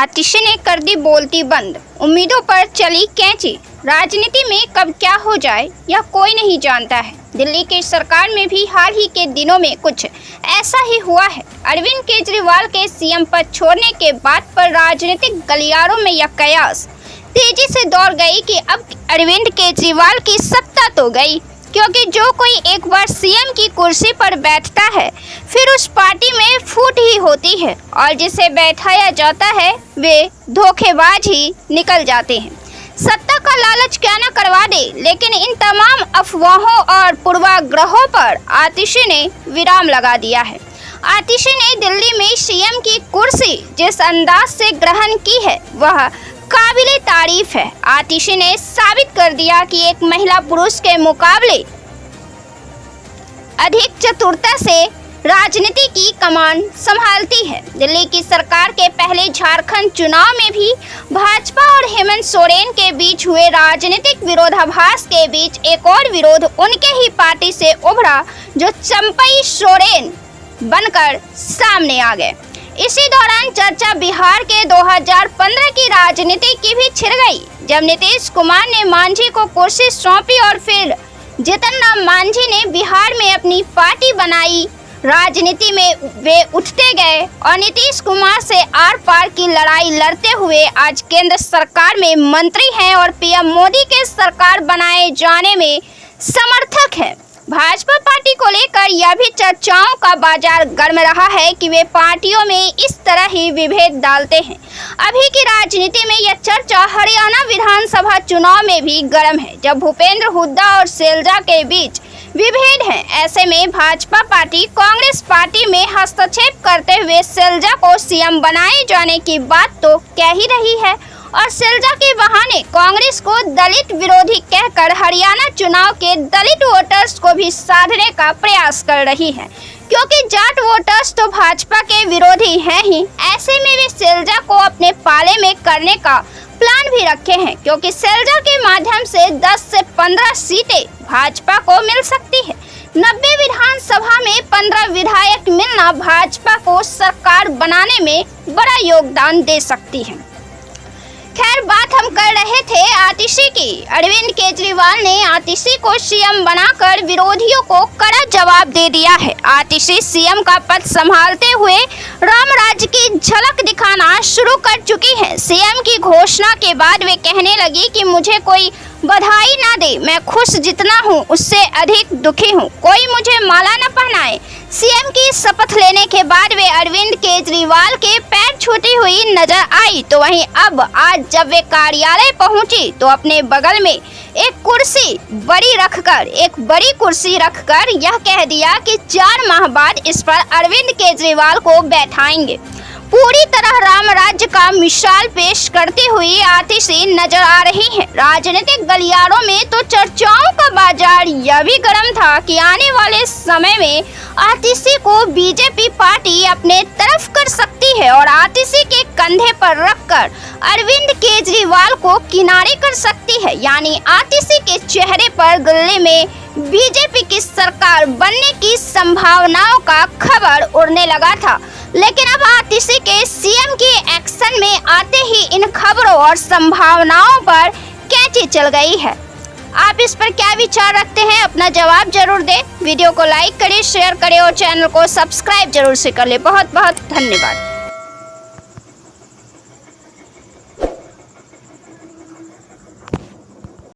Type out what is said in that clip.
आतिशी ने कर दी बोलती बंद, उम्मीदों पर चली कैंची। राजनीति में कब क्या हो जाए यह कोई नहीं जानता है। दिल्ली की सरकार में भी हाल ही के दिनों में कुछ ऐसा ही हुआ है। अरविंद केजरीवाल के सीएम पद छोड़ने के बाद पर राजनीतिक गलियारों में यह कयास तेजी से दौड़ गई कि अब अरविंद केजरीवाल की सत्ता तो गई, क्योंकि जो कोई एक बार सीएम की कुर्सी पर बैठता है फिर उस पार्टी में फूट ही होती है और जिसे बैठाया जाता है वे धोखेबाज ही निकल जाते हैं। सत्ता का लालच क्या न करवा दे, लेकिन इन तमाम अफवाहों और पूर्वाग्रहों पर आतिशी ने विराम लगा दिया है। आतिशी ने दिल्ली में सीएम की कुर्सी जिस अंदाज से ग्रहण की है वह काबिले तारीफ है। आतिशी ने साबित कर दिया कि एक महिला पुरुष के मुकाबले अधिक चतुरता से राजनीति की कमान संभालती है। दिल्ली की सरकार के पहले झारखंड चुनाव में भी भाजपा और हेमंत सोरेन के बीच हुए राजनीतिक विरोधाभास के बीच एक और विरोध उनके ही पार्टी से उभरा, जो चंपई सोरेन बनकर सामने आ गए। इसी दौरान चर्चा बिहार के 2015 की राजनीति की भी छिड़ गई, जब नीतीश कुमार ने मांझी को कुर्सी सौंपी और फिर जीतन राम मांझी ने बिहार में अपनी पार्टी बनाई। राजनीति में वे उठते गए और नीतीश कुमार से आर पार की लड़ाई लड़ते हुए आज केंद्र सरकार में मंत्री हैं और पीएम मोदी के सरकार बनाए जाने में समर्थक हैं। भाजपा पार्टी को लेकर यह भी चर्चाओं का बाजार गर्म रहा है कि वे पार्टियों में इस तरह ही विभेद डालते हैं। अभी की राजनीति में यह चर्चा हरियाणा विधानसभा चुनाव में भी गर्म है, जब भूपेंद्र हुड्डा और शैलजा के बीच विभेद है। ऐसे में भाजपा पार्टी कांग्रेस पार्टी में हस्तक्षेप करते हुए शैलजा को सीएम बनाए जाने की बात तो कह ही रही है और शैलजा के बहाने कांग्रेस को दलित विरोधी कहकर हरियाणा चुनाव के दलित वोटर्स को भी साधने का प्रयास कर रही है, क्योंकि जाट वोटर्स तो भाजपा के विरोधी हैं ही। ऐसे में वे शैलजा को अपने पाले में करने का प्लान भी रखे हैं, क्योंकि शैलजा के माध्यम से 10 से 15 सीटें भाजपा को मिल सकती है। 90 विधानसभा में 15 विधायक मिलना भाजपा को सरकार बनाने में बड़ा योगदान दे सकती है। खैर, बात हम कर रहे थे आतिशी की। अरविंद केजरीवाल ने आतिशी को सीएम बनाकर विरोधियों को कड़ा जवाब दे दिया है। आतिशी सीएम का पद संभालते हुए राम राज्य की झलक दिखाना शुरू कर चुकी है। सीएम की घोषणा के बाद वे कहने लगी कि मुझे कोई बधाई ना दे, मैं खुश जितना हूँ उससे अधिक दुखी हूँ, कोई मुझे माला न पहनाए। सीएम की शपथ लेने के बाद वे अरविंद केजरीवाल के पैर छूती हुई नजर आई, तो वहीं अब आज जब वे कार्यालय पहुंची तो अपने बगल में एक बड़ी कुर्सी रखकर यह कह दिया कि 4 माह बाद इस पर अरविंद केजरीवाल को बैठाएंगे। पूरी तरह राम राज्य का मिसाल पेश करती हुई आतिशी नजर आ रही हैं। राजनीतिक गलियारों में तो चर्चाओं का बाजार यह भी गर्म था कि आने वाले समय में आतिशी को बीजेपी पार्टी अपने तरफ कर सकती है और आतिशी के कंधे पर रखकर अरविंद केजरीवाल को किनारे कर सकती है। यानी आतिशी के चेहरे पर दिल्ली में बीजेपी की सरकार बनने की संभावनाओं का खबर उड़ने लगा था, लेकिन अब आतिशी के सीएम के एक्शन में आते ही इन खबरों और संभावनाओं पर कैंची चल गई है। आप इस पर क्या विचार रखते हैं? अपना जवाब जरूर दें। वीडियो को लाइक करें, शेयर करें और चैनल को सब्सक्राइब जरूर से कर ले। बहुत बहुत धन्यवाद।